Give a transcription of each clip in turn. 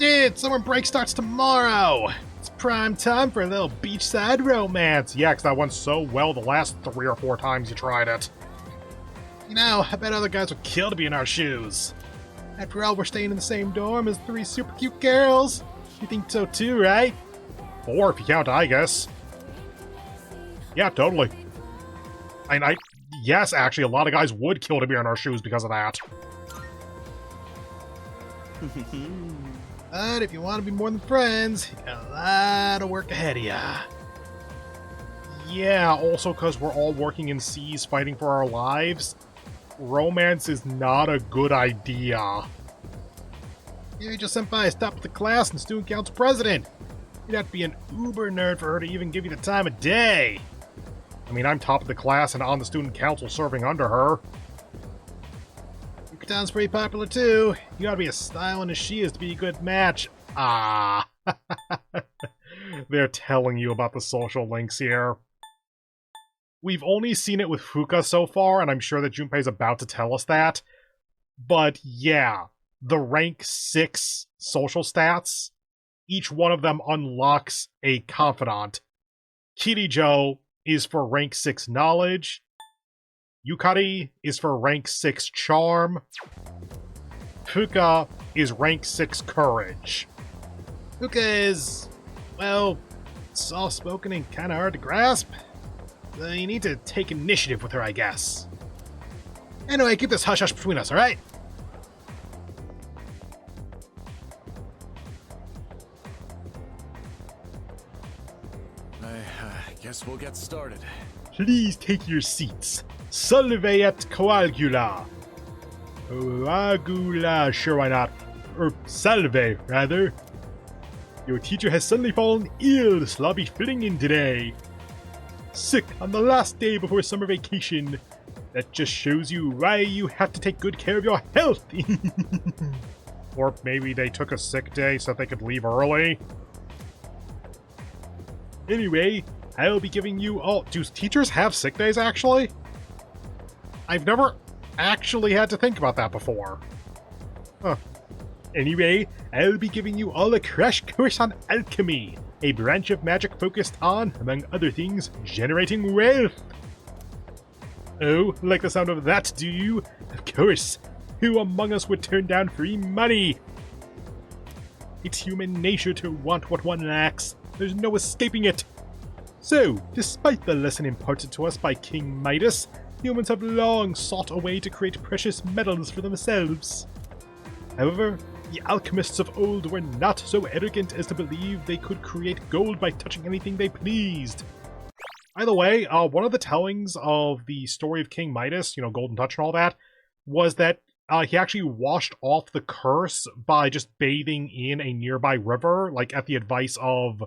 Dude, summer break starts tomorrow! It's prime time for a little beachside romance. Yeah, 'cause that went so well the last 3 or 4 times you tried it. You know, I bet other guys would kill to be in our shoes. After all, we're staying in the same dorm as 3 super cute girls. You think so too, right? 4 if you count, I guess. Yeah, totally. Yes, actually, a lot of guys would kill to be in our shoes because of that. But if you want to be more than friends, you got a lot of work ahead of ya. Yeah, also because we're all working in seas fighting for our lives, romance is not a good idea. Yuja-senpai stopped at the class and student council president. You'd have to be an uber nerd for her to even give you the time of day. I mean, I'm top of the class and on the student council serving under her. Yukatan's pretty popular too. You gotta be as styling as she is to be a good match. Ah. They're telling you about the social links here. We've only seen it with Fuka so far, and I'm sure that Junpei's about to tell us that. But yeah, the rank 6 social stats, each one of them unlocks a confidant. Kirijo is for rank 6 knowledge. Yukari is for rank 6 charm. Fuka is rank 6 courage. Fuka is, well, soft-spoken and kinda hard to grasp. So you need to take initiative with her, I guess. Anyway, keep this hush-hush between us, alright? I guess we'll get started. Please take your seats. Salve et coagula. Coagula, sure, why not? Or salve, rather. Your teacher has suddenly fallen ill, so I'll be filling in today. Sick on the last day before summer vacation. That just shows you why you have to take good care of your health. Or maybe they took a sick day so they could leave early. Anyway, I'll be giving you all... Do teachers have sick days, actually? I've never actually had to think about that before. Huh. Anyway, I'll be giving you all a crash course on alchemy, a branch of magic focused on, among other things, generating wealth. Oh, like the sound of that, do you? Of course. Who among us would turn down free money? It's human nature to want what one lacks. There's no escaping it. So, despite the lesson imparted to us by King Midas, humans have long sought a way to create precious metals for themselves. However, the alchemists of old were not so arrogant as to believe they could create gold by touching anything they pleased. By the way, one of the tellings of the story of King Midas, you know, Golden Touch and all that, was that he actually washed off the curse by just bathing in a nearby river, like at the advice of...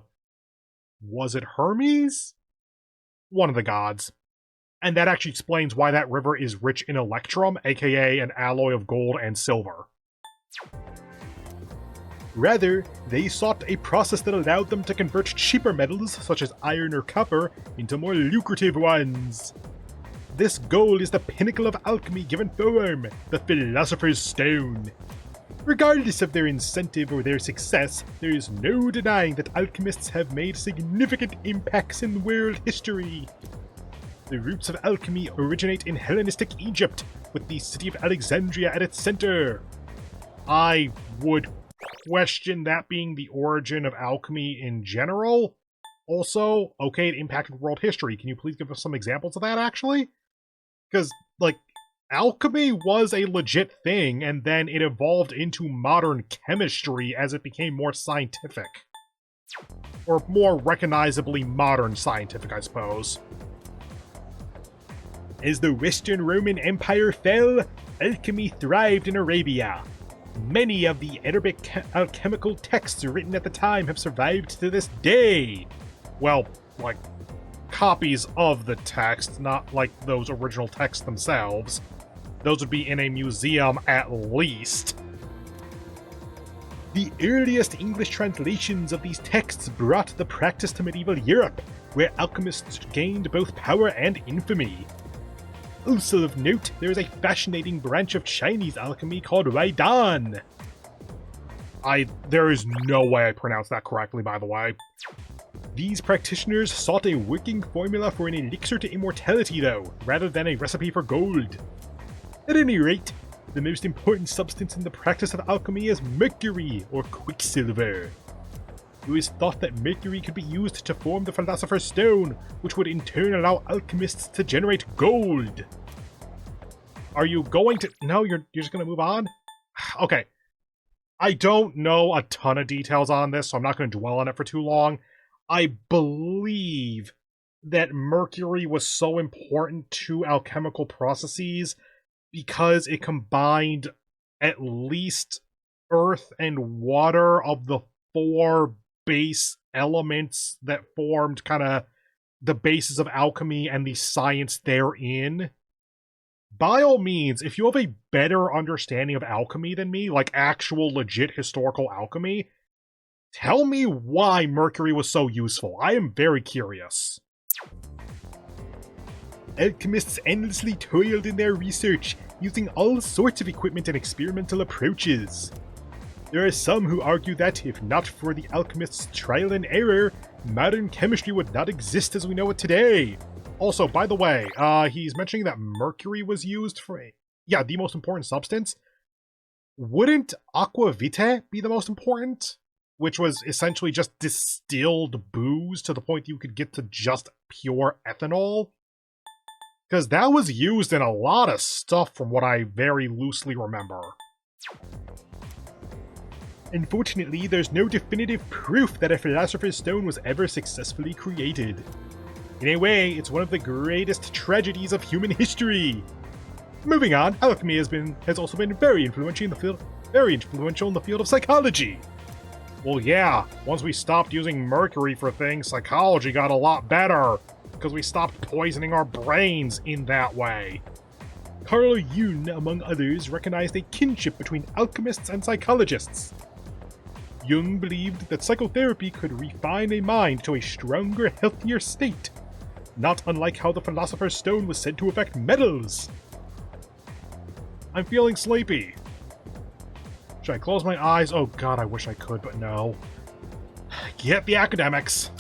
was it Hermes? One of the gods. And that actually explains why that river is rich in electrum, aka an alloy of gold and silver. Rather, they sought a process that allowed them to convert cheaper metals, such as iron or copper, into more lucrative ones. This goal is the pinnacle of alchemy given form, the Philosopher's Stone. Regardless of their incentive or their success, there is no denying that alchemists have made significant impacts in world history. The roots of alchemy originate in Hellenistic Egypt, with the city of Alexandria at its center. I would question that being the origin of alchemy in general. Also, okay, it impacted world history. Can you please give us some examples of that, actually? Because, like, alchemy was a legit thing, and then it evolved into modern chemistry as it became more scientific. Or more recognizably modern scientific, I suppose. As the Western Roman Empire fell, alchemy thrived in Arabia. Many of the Arabic alchemical texts written at the time have survived to this day. Well, like, copies of the text, not like those original texts themselves. Those would be in a museum at least. The earliest English translations of these texts brought the practice to medieval Europe, where alchemists gained both power and infamy. Also of note, there is a fascinating branch of Chinese alchemy called Waidan. There is no way I pronounced that correctly, by the way. These practitioners sought a working formula for an elixir to immortality, though, rather than a recipe for gold. At any rate, the most important substance in the practice of alchemy is mercury, or quicksilver. It was thought that mercury could be used to form the Philosopher's Stone, which would in turn allow alchemists to generate gold. Are you going to... No, you're just going to move on? Okay. I don't know a ton of details on this, so I'm not going to dwell on it for too long. I believe that mercury was so important to alchemical processes because it combined at least earth and water of the 4 base elements that formed kind of the basis of alchemy and the science therein. By all means, if you have a better understanding of alchemy than me, like actual legit historical alchemy, tell me why mercury was so useful. I am very curious. Alchemists endlessly toiled in their research, using all sorts of equipment and experimental approaches. There are some who argue that, if not for the alchemists' trial and error, modern chemistry would not exist as we know it today. Also, by the way, he's mentioning that mercury was used for, the most important substance. Wouldn't aqua vitae be the most important? Which was essentially just distilled booze to the point you could get to just pure ethanol? Because that was used in a lot of stuff from what I very loosely remember. Unfortunately, there's no definitive proof that a Philosopher's Stone was ever successfully created. In a way, it's one of the greatest tragedies of human history. Moving on, alchemy has also been very influential in the field of psychology. Well, yeah, once we stopped using mercury for things, psychology got a lot better, because we stopped poisoning our brains in that way. Carl Jung, among others, recognized a kinship between alchemists and psychologists. Jung believed that psychotherapy could refine a mind to a stronger, healthier state, not unlike how the Philosopher's Stone was said to affect metals. I'm feeling sleepy. Should I close my eyes? Oh god, I wish I could, but no. Get the academics.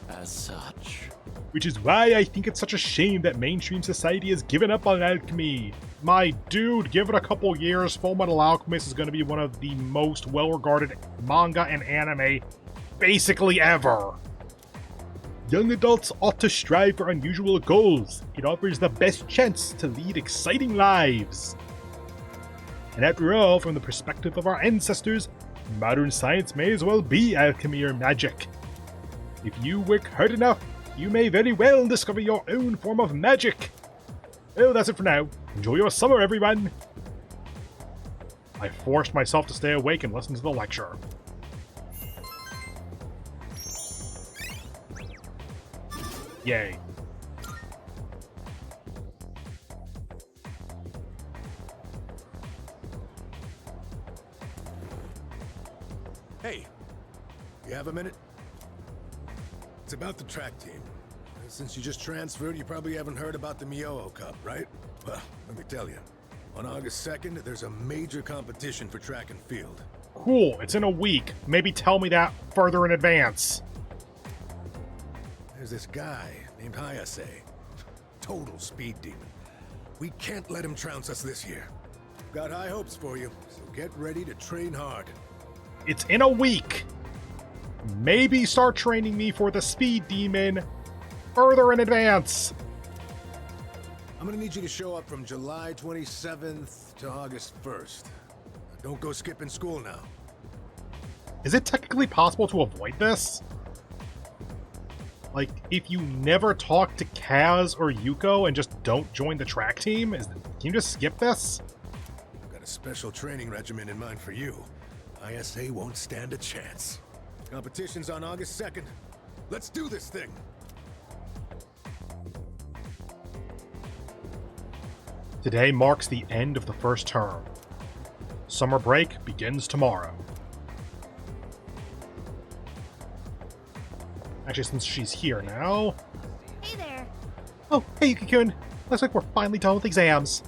As such. Which is why I think it's such a shame that mainstream society has given up on alchemy. My dude, give it a couple years, Fullmetal Alchemist is going to be one of the most well-regarded manga and anime basically ever. Young adults ought to strive for unusual goals. It offers the best chance to lead exciting lives. And after all, from the perspective of our ancestors, modern science may as well be alchemy or magic. If you work hard enough, you may very well discover your own form of magic. Well, that's it for now. Enjoy your summer, everyone! I forced myself to stay awake and listen to the lecture. Yay. Hey, you have a minute? It's about the track team. Since you just transferred, you probably haven't heard about the Miyoo Cup, right? Well, let me tell you. On August 2nd, there's a major competition for track and field. Cool, it's in a week. Maybe tell me that further in advance. There's this guy named Hayase. Total speed demon. We can't let him trounce us this year. Got high hopes for you, so get ready to train hard. It's in a week. Maybe start training me for the speed demon further in advance. I'm gonna need you to show up from July 27th to August 1st. Don't go skipping school now. Is it technically possible to avoid this? Like, if you never talk to Kaz or Yuko and just don't join the track team, can you just skip this? I've got a special training regimen in mind for you. ISA won't stand a chance. Competition's on August 2nd. Let's do this thing! Today marks the end of the first term. Summer break begins tomorrow. Actually, since she's here now... Hey there. Oh, hey Yuki-kun. Looks like we're finally done with exams.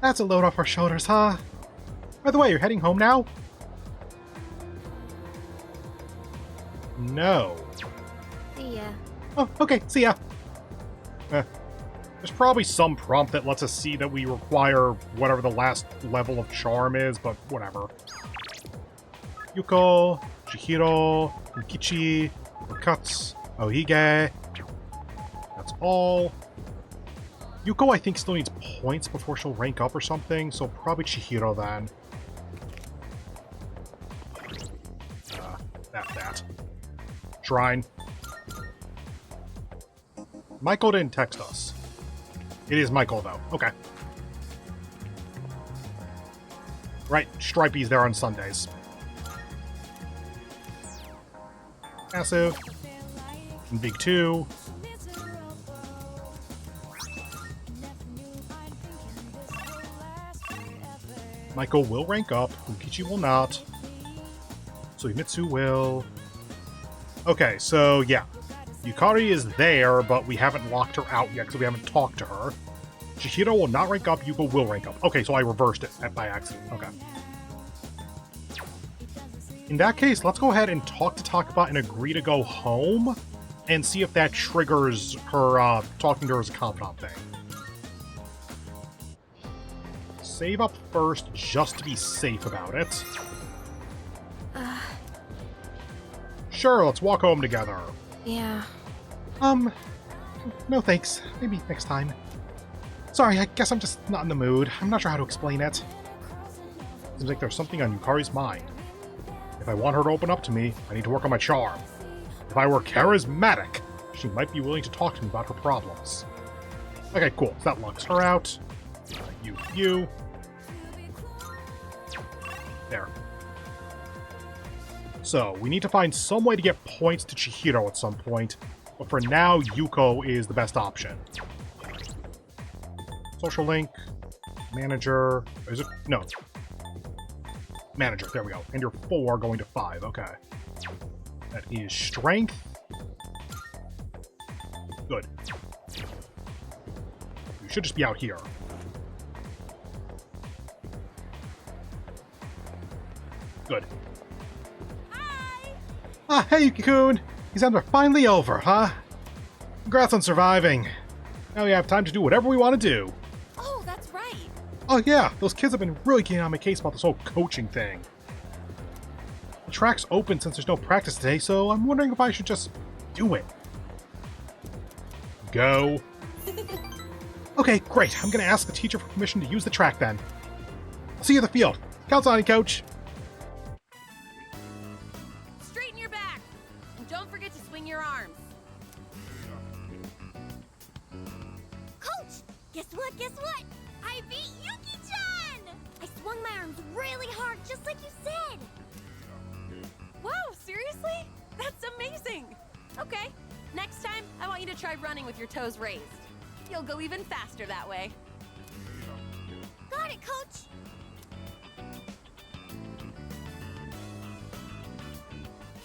That's a load off our shoulders, huh? By the way, you're heading home now? No. See ya. Oh, okay, see ya. There's probably some prompt that lets us see that we require whatever the last level of charm is, but whatever. Yuko, Chihiro, Ukichi, Okatsu, Ohige. That's all. Yuko, I think, still needs points before she'll rank up or something, so probably Chihiro then. That. Shrine. Michael didn't text us. It is Michael, though. Okay. Right, Stripey's there on Sundays. Massive. And Big 2. Michael will rank up. Ukichi will not. Suimitsu will. Okay, so yeah. Yukari is there, but we haven't locked her out yet because we haven't talked to her. Chihiro will not rank up, Yuko will rank up. Okay, so I reversed it by accident. Okay. In that case, let's go ahead and talk to Takaba and agree to go home and see if that triggers her talking to her as a confidant thing. Save up first just to be safe about it. Sure, let's walk home together. Yeah. No thanks. Maybe next time. Sorry, I guess I'm just not in the mood. I'm not sure how to explain it. Seems like there's something on Yukari's mind. If I want her to open up to me, I need to work on my charm. If I were charismatic, she might be willing to talk to me about her problems. Okay, cool. So that locks her out. You. There. So, we need to find some way to get points to Chihiro at some point, but for now, Yuko is the best option. Social link, manager, is it? No. Manager, there we go. And you're 4 going to 5, okay. That is strength. Good. You should just be out here. Good. Ah, hey, Yuki-kun! Exams are finally over, huh? Congrats on surviving. Now we have time to do whatever we want to do. Oh, that's right. Oh yeah, those kids have been really getting on my case about this whole coaching thing. The track's open since there's no practice today, so I'm wondering if I should just do it. Go. Okay, great. I'm gonna ask the teacher for permission to use the track then. I'll see you at the field. Counts on you, coach. Straighten your back. And don't forget to swing your arms. Coach, guess what? I beat Yuki-chan! I swung my arms really hard, just like you said. Whoa, seriously? That's amazing. Okay, next time, I want you to try running with your toes raised. You'll go even faster that way. Got it, coach.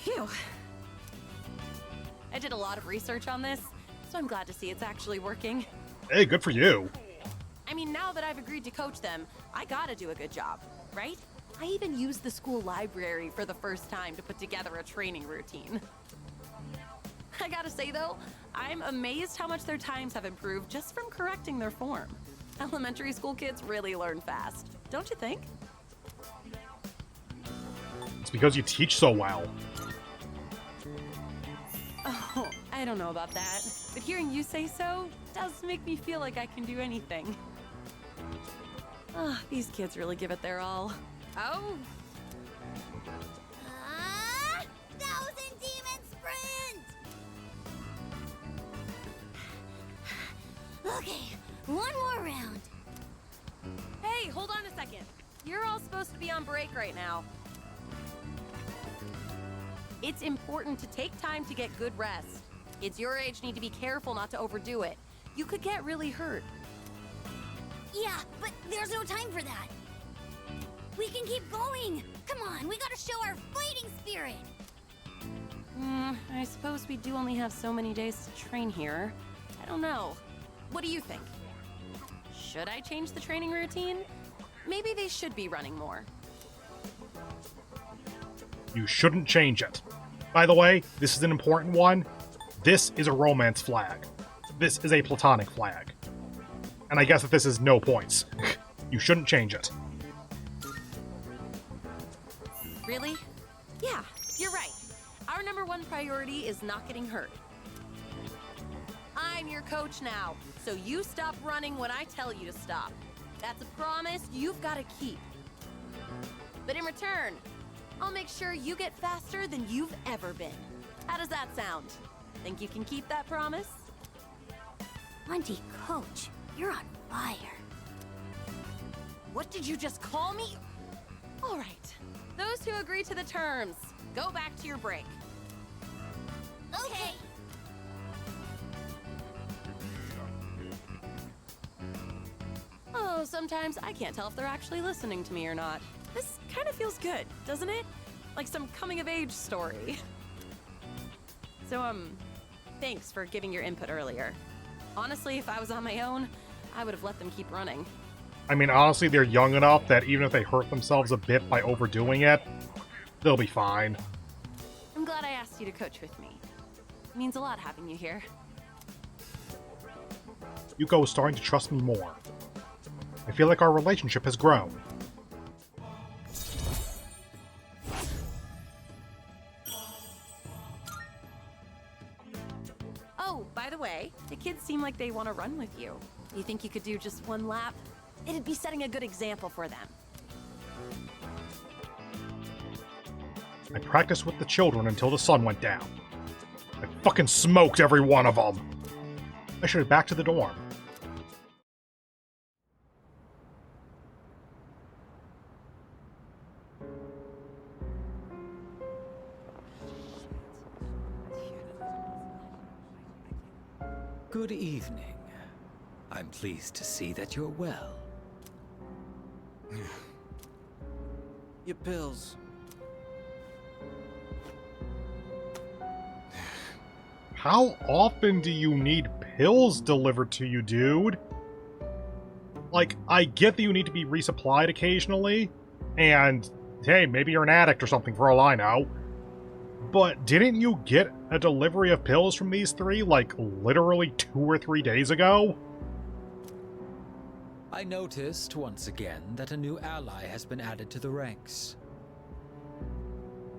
Phew. I did a lot of research on this, so I'm glad to see it's actually working. Hey, good for you. I mean, now that I've agreed to coach them, I gotta do a good job, right? I even used the school library for the first time to put together a training routine. I gotta say though, I'm amazed how much their times have improved just from correcting their form. Elementary school kids really learn fast, don't you think? It's because you teach so well. Oh, I don't know about that, but hearing you say so does make me feel like I can do anything. These kids really give it their all. Oh. 1,000 demon sprint! Okay, one more round. Hey, hold on a second. You're all supposed to be on break right now. It's important to take time to get good rest. Kids your age need to be careful not to overdo it. You could get really hurt. Yeah, but there's no time for that. We can keep going. Come on, we gotta show our fighting spirit. I suppose we do only have so many days to train here. I don't know. What do you think? Should I change the training routine? Maybe they should be running more. You shouldn't change it. By the way, this is an important one. This is a romance flag. This is a platonic flag. And I guess that this is no points. You shouldn't change it. Really? Yeah, you're right. Our number one priority is not getting hurt. I'm your coach now, so you stop running when I tell you to stop. That's a promise you've got to keep. But in return, I'll make sure you get faster than you've ever been. How does that sound? Think you can keep that promise? Auntie Coach, you're on fire. What did you just call me? All right. Those who agree to the terms, go back to your break. Okay. Oh, sometimes I can't tell if they're actually listening to me or not. This kind of feels good, doesn't it? Like some coming-of-age story. So, thanks for giving your input earlier. Honestly, if I was on my own, I would have let them keep running. I mean, honestly, they're young enough that even if they hurt themselves a bit by overdoing it, they'll be fine. I'm glad I asked you to coach with me. It means a lot having you here. Yuko is starting to trust me more. I feel like our relationship has grown. Oh, by the way, the kids seem like they want to run with you. You think you could do just one lap? It'd be setting a good example for them. I practiced with the children until the sun went down. I fucking smoked every one of them. I should head back to the dorm. Good evening. I'm pleased to see that you're well. Your pills. How often do you need pills delivered to you, dude? Like, I get that you need to be resupplied occasionally, and hey, maybe you're an addict or something for all I know. But didn't you get a delivery of pills from these three, like, literally 2 or 3 days ago? I noticed once again that a new ally has been added to the ranks.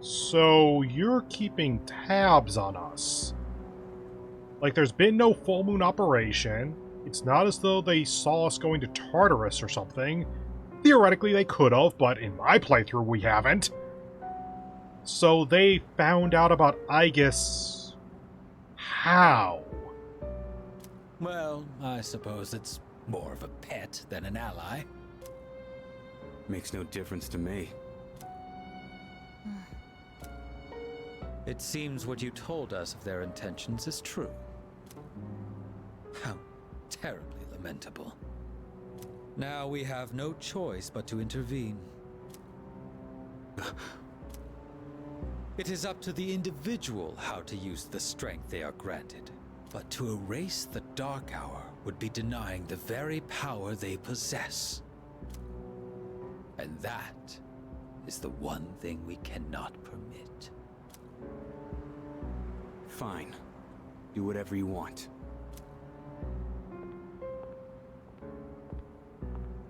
So, you're keeping tabs on us. Like, there's been no full moon operation. It's not as though they saw us going to Tartarus or something. Theoretically, they could have, but in my playthrough, we haven't. So they found out about Aegis... how? Well, I suppose it's more of a pet than an ally. Makes no difference to me. It seems what you told us of their intentions is true. How terribly lamentable. Now we have no choice but to intervene. It is up to the individual how to use the strength they are granted. But to erase the Dark Hour would be denying the very power they possess. And that is the one thing we cannot permit. Fine. Do whatever you want.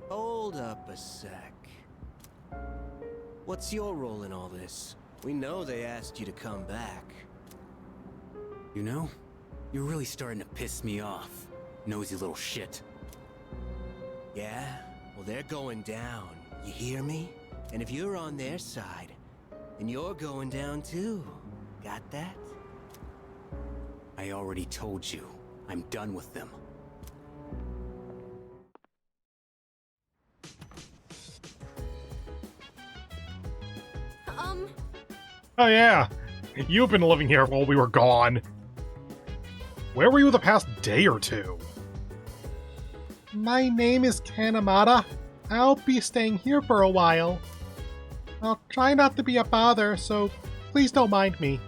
Hold up a sec. What's your role in all this? We know they asked you to come back. You know, you're really starting to piss me off, nosy little shit. Yeah? Well, they're going down. You hear me? And if you're on their side, then you're going down too. Got that? I already told you. I'm done with them. Oh yeah, you've been living here while we were gone. Where were you the past day or two? My name is Kanamata. I'll be staying here for a while. I'll try not to be a bother, so please don't mind me.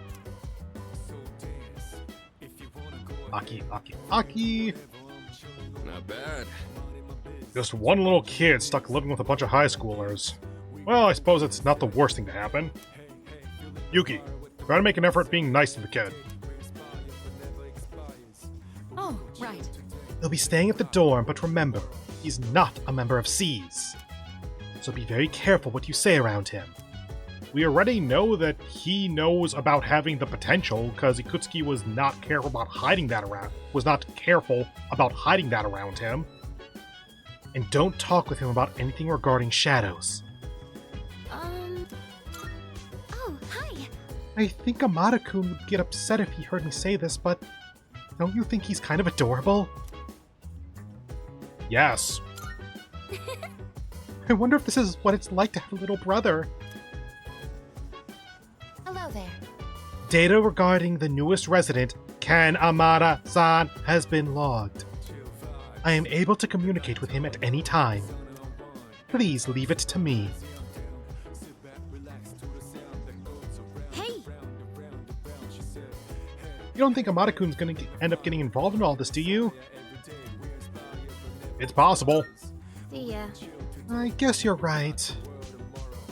Aki. Not bad. Just one little kid stuck living with a bunch of high schoolers. Well, I suppose it's not the worst thing to happen. Yuki, Try to make an effort being nice to the kid. Oh, right. He'll be staying at the dorm, but remember, he's not a member of C's. So be very careful what you say around him. We already know that he knows about having the potential, because Ikutsuki was not careful about hiding that around him. And don't talk with him about anything regarding shadows. Oh, hi. I think Amada-kun would get upset if he heard me say this, but don't you think he's kind of adorable? Yes. I wonder if this is what it's like to have a little brother. Hello there. Data regarding the newest resident, Ken Amada-san, has been logged. I am able to communicate with him at any time. Please leave it to me. Hey, You don't think Amada-kun's gonna end up getting involved in all this, do you? It's possible. see ya. I guess you're right.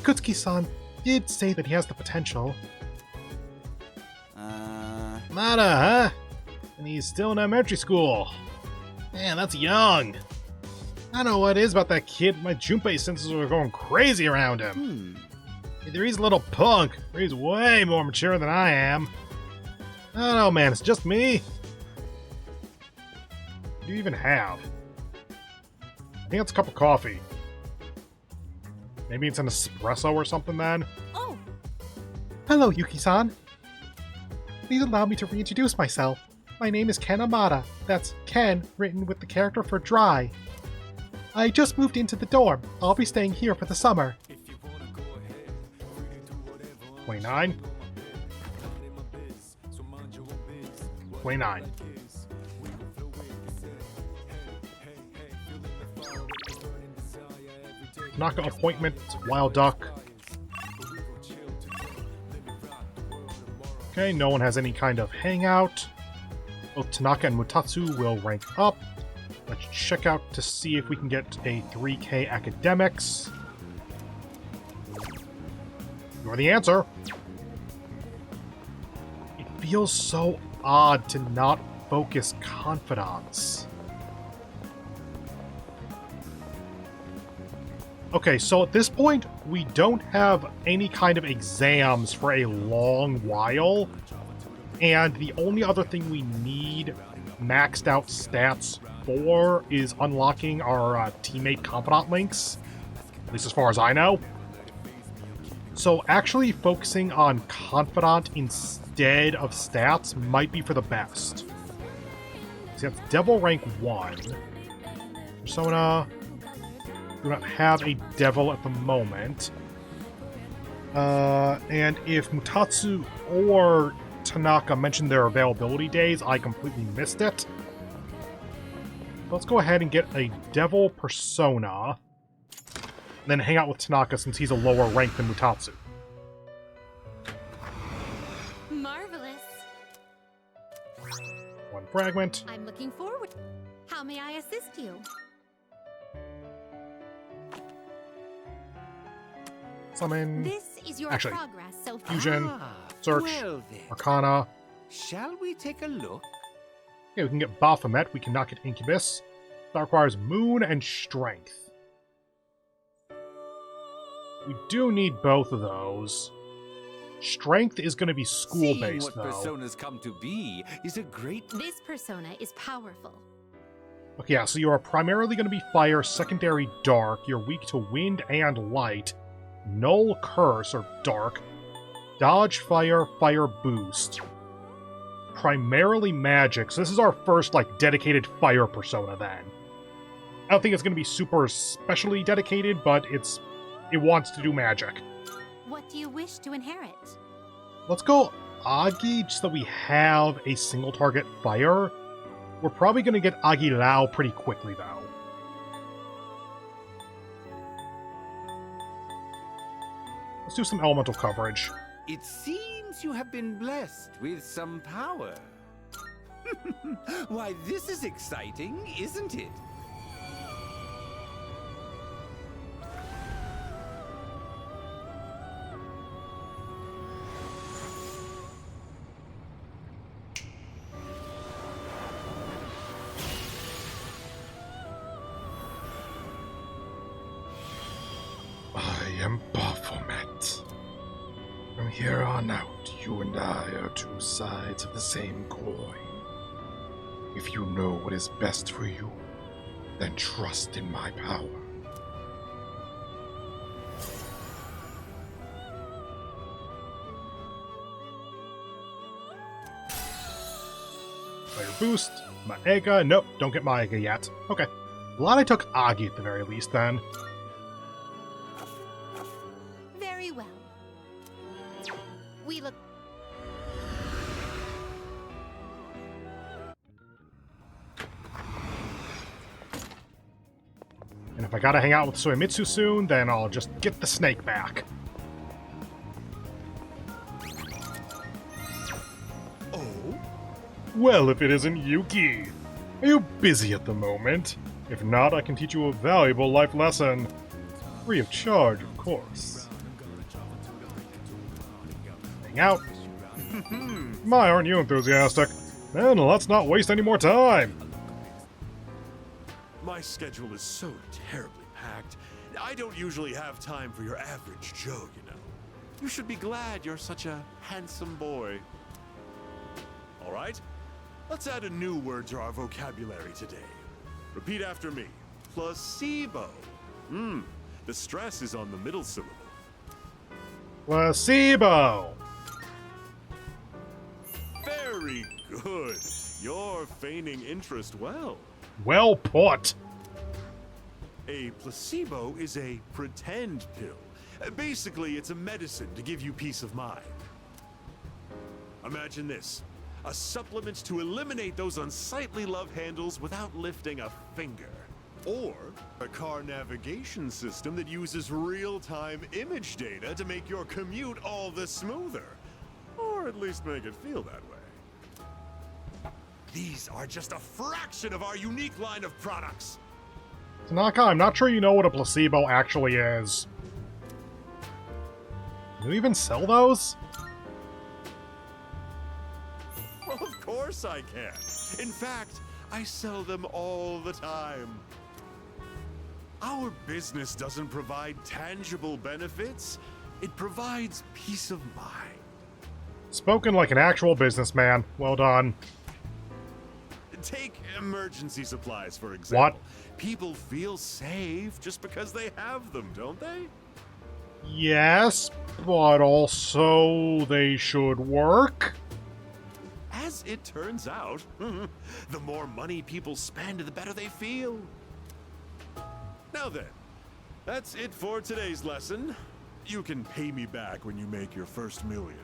Kutsuki-san did say that he has the potential. Amada, huh? And he's still in elementary school. Man, that's young. I don't know what it is about that kid. My Junpei senses are going crazy around him. Either he's a little punk, or he's way more mature than I am. I don't know, man. It's just me. What do you even have? I think it's a cup of coffee. Maybe it's an espresso or something, then? Oh, Hello, Yuki-san. Please allow me to reintroduce myself. My name is Ken Amada. That's Ken, written with the character for dry. I just moved into the dorm. I'll be staying here for the summer. 29. 29. Tanaka appointment, Wild Duck. Okay, no one has any kind of hangout. Both Tanaka and Mutatsu will rank up. Let's check out to see if we can get a 3K academics. You're the answer. It feels so odd to not focus confidants. Okay, so at this point, we don't have any kind of exams for a long while. And the only other thing we need maxed out stats for is unlocking our teammate confidant links. At least as far as I know. So actually focusing on confidant instead of stats might be for the best. So that's Devil rank 1. Persona. Do not have a devil at the moment. And if Mutatsu or Tanaka mentioned their availability days, I completely missed it. Let's go ahead and get a devil persona. And then hang out with Tanaka since he's a lower rank than Mutatsu. marvelous. One fragment. I'm looking forward. How may I assist you? Summon. This is your Actually, progress so far. Fusion. Search. Well then, Arcana. shall we take a look? Okay, we can get Baphomet. We cannot get Incubus. That requires Moon and Strength. We do need both of those. Strength is going to be school-based, Seeing what though. personas come to be is a great... This persona is powerful. Okay, yeah, so you are primarily going to be Fire, Secondary Dark. You're weak to Wind and Light. Null Curse, or Dark. Dodge Fire, Fire Boost. Primarily Magic, so this is our first, dedicated Fire persona, then. I don't think it's going to be super specially dedicated, but it wants to do magic. What do you wish to inherit? Let's go Agi, just so we have a single target fire. We're probably going to get Agi Lao pretty quickly, though. Let's do some elemental coverage. It seems you have been blessed with some power. Why, this is exciting, isn't it? am Baphomet. From here on out, you and I are two sides of the same coin. If you know what is best for you, then trust in my power. Fire boost, Maega. Nope, don't get Maega yet. Okay. Glad I took Agi at the very least then. Very well. We look. And if I gotta hang out with Suemitsu soon, then I'll just get the snake back. Oh? Well, if it isn't Yuki. Are you busy at the moment? If not, I can teach you a valuable life lesson. Free of charge, of course. Hang out. My, aren't you enthusiastic? Then let's not waste any more time. My schedule is so terribly packed. I don't usually have time for your average Joe, you know. You should be glad you're such a handsome boy. All right, let's add a new word to our vocabulary today. Repeat after me. Placebo. The stress is on the middle syllable. Placebo. Very good. You're feigning interest well. Well put. A placebo is a pretend pill. Basically, it's a medicine to give you peace of mind. Imagine this. A supplement to eliminate those unsightly love handles without lifting a finger. Or a car navigation system that uses real-time image data to make your commute all the smoother. Or at least make it feel that way. These are just a fraction of our unique line of products. Tanaka, I'm not sure you know what a placebo actually is. Do you even sell those? Well, of course I can. In fact, I sell them all the time. Our business doesn't provide tangible benefits. It provides peace of mind. Spoken like an actual businessman. Well done. Take emergency supplies, for example. What? People feel safe just because they have them, don't they? Yes, but also they should work. As it turns out, the more money people spend, the better they feel. Now then, that's it for today's lesson. You can pay me back when you make your first million.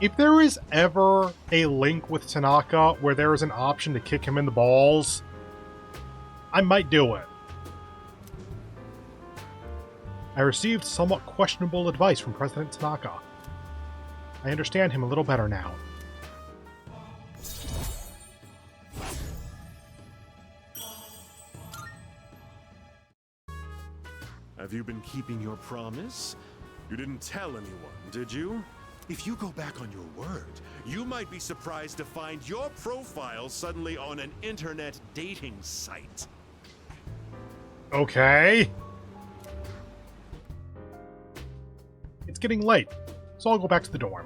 If there is ever a link with Tanaka where there is an option to kick him in the balls, I might do it. I received somewhat questionable advice from President Tanaka. I understand him a little better now. Have you been keeping your promise? You didn't tell anyone, did you? If you go back on your word, you might be surprised to find your profile suddenly on an internet dating site. Okay. It's getting late, so I'll go back to the dorm.